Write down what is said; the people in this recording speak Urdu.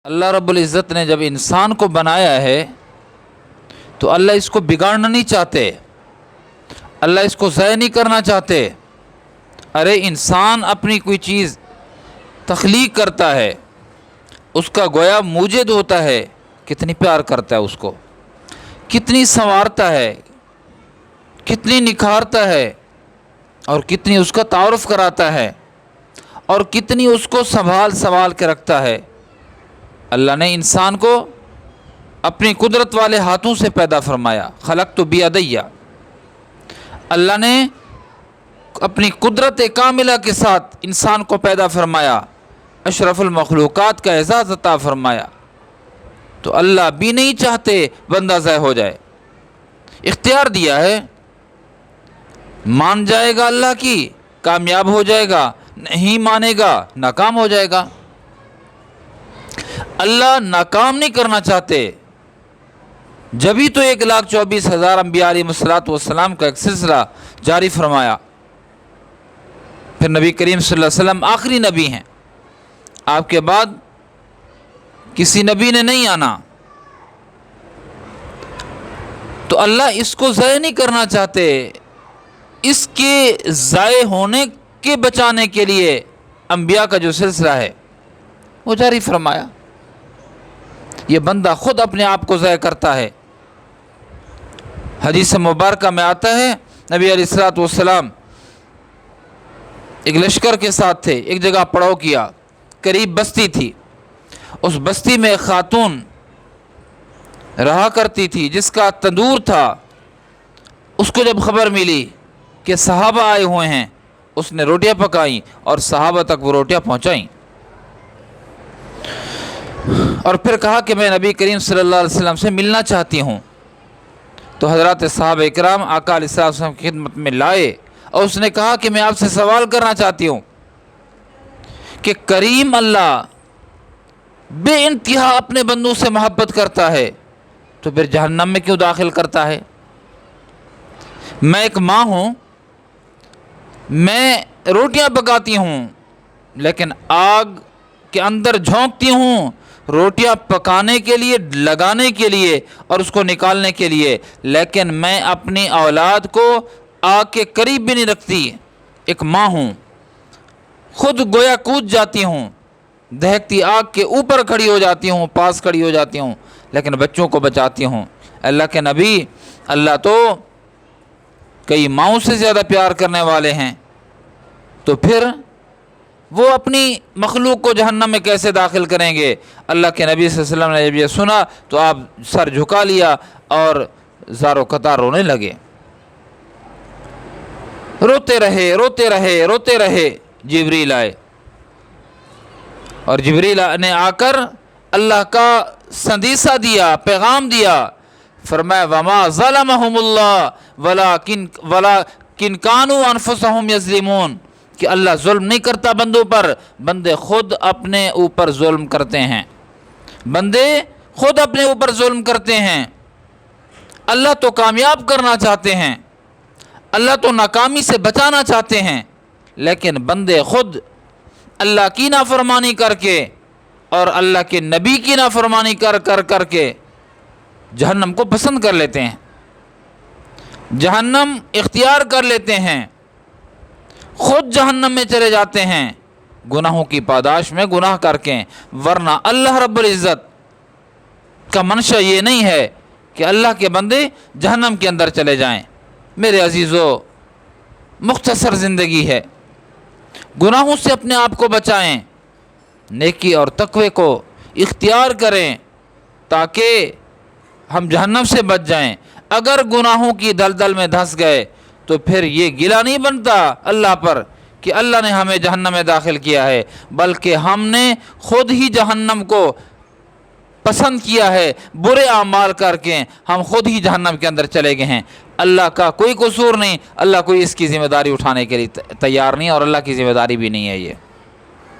اللہ رب العزت نے جب انسان کو بنایا ہے تو اللہ اس کو بگاڑنا نہیں چاہتے، اللہ اس کو ضائع نہیں کرنا چاہتے۔ ارے انسان اپنی کوئی چیز تخلیق کرتا ہے، اس کا گویا موجد ہوتا ہے، کتنی پیار کرتا ہے اس کو، کتنی سنوارتا ہے، کتنی نکھارتا ہے، اور کتنی اس کا تعارف کراتا ہے، اور کتنی اس کو سنبھال کے رکھتا ہے۔ اللہ نے انسان کو اپنی قدرت والے ہاتھوں سے پیدا فرمایا، خلقت بیدی۔ اللہ نے اپنی قدرت کاملہ کے ساتھ انسان کو پیدا فرمایا، اشرف المخلوقات کا اعزاز عطا فرمایا۔ تو اللہ بھی نہیں چاہتے بندہ ضائع ہو جائے، اختیار دیا ہے، مان جائے گا اللہ کی کامیاب ہو جائے گا، نہیں مانے گا ناکام ہو جائے گا۔ اللہ ناکام نہیں کرنا چاہتے، جبھی تو 1,24,000 انبیاء علیہ السلام کا ایک سلسلہ جاری فرمایا۔ پھر نبی کریم صلی اللہ علیہ وسلم آخری نبی ہیں، آپ کے بعد کسی نبی نے نہیں آنا۔ تو اللہ اس کو ضائع نہیں کرنا چاہتے، اس کے ضائع ہونے کے بچانے کے لیے انبیاء کا جو سلسلہ ہے وہ جاری فرمایا۔ یہ بندہ خود اپنے آپ کو ضائع کرتا ہے۔ حدیث مبارکہ میں آتا ہے، نبی علیہ السلام ایک لشکر کے ساتھ تھے، ایک جگہ پڑاؤ کیا، قریب بستی تھی، اس بستی میں ایک خاتون رہا کرتی تھی جس کا تندور تھا۔ اس کو جب خبر ملی کہ صحابہ آئے ہوئے ہیں، اس نے روٹیاں پکائیں اور صحابہ تک وہ روٹیاں پہنچائیں، اور پھر کہا کہ میں نبی کریم صلی اللہ علیہ وسلم سے ملنا چاہتی ہوں۔ تو حضرات صحابہ اکرام آقا علیہ السلام کی خدمت میں لائے، اور اس نے کہا کہ میں آپ سے سوال کرنا چاہتی ہوں کہ کریم اللہ بے انتہا اپنے بندوں سے محبت کرتا ہے تو پھر جہنم میں کیوں داخل کرتا ہے؟ میں ایک ماں ہوں، میں روٹیاں پکاتی ہوں، لیکن آگ کے اندر جھونکتی ہوں روٹیاں پکانے کے لیے، لگانے کے لیے اور اس کو نکالنے کے لیے، لیکن میں اپنی اولاد کو آگ کے قریب بھی نہیں رکھتی۔ ایک ماں ہوں، خود گویا کود جاتی ہوں، دہکتی آگ کے اوپر کھڑی ہو جاتی ہوں، پاس کھڑی ہو جاتی ہوں، لیکن بچوں کو بچاتی ہوں۔ اللہ کے نبی، اللہ تو کئی ماؤں سے زیادہ پیار کرنے والے ہیں، تو پھر وہ اپنی مخلوق کو جہنم میں کیسے داخل کریں گے؟ اللہ کے نبی صلی اللہ علیہ وسلم نے جب یہ سنا تو آپ سر جھکا لیا اور زارو قطار رونے لگے، روتے رہے روتے رہے روتے رہے۔ جبریل آئے، اور جبریل نے آ کر اللہ کا سندیسہ دیا، پیغام دیا، فرمایا وما ظلمہم اللہ ولکن کانوا انفسہم یظلمون، کہ اللہ ظلم نہیں کرتا بندوں پر، بندے خود اپنے اوپر ظلم کرتے ہیں، بندے خود اپنے اوپر ظلم کرتے ہیں۔ اللہ تو کامیاب کرنا چاہتے ہیں، اللہ تو ناکامی سے بچانا چاہتے ہیں، لیکن بندے خود اللہ کی نافرمانی کر کے اور اللہ کے نبی کی نافرمانی کر کے جہنم کو پسند کر لیتے ہیں، جہنم اختیار کر لیتے ہیں، خود جہنم میں چلے جاتے ہیں گناہوں کی پاداش میں گناہ کر کے۔ ورنہ اللہ رب العزت کا منشا یہ نہیں ہے کہ اللہ کے بندے جہنم کے اندر چلے جائیں۔ میرے عزیزو، مختصر زندگی ہے، گناہوں سے اپنے آپ کو بچائیں، نیکی اور تقوی کو اختیار کریں تاکہ ہم جہنم سے بچ جائیں۔ اگر گناہوں کی دلدل میں دھنس گئے تو پھر یہ گلہ نہیں بنتا اللہ پر کہ اللہ نے ہمیں جہنم میں داخل کیا ہے، بلکہ ہم نے خود ہی جہنم کو پسند کیا ہے، برے اعمال کر کے ہم خود ہی جہنم کے اندر چلے گئے ہیں۔ اللہ کا کوئی قصور نہیں، اللہ کوئی اس کی ذمہ داری اٹھانے کے لیے تیار نہیں، اور اللہ کی ذمہ داری بھی نہیں ہے یہ۔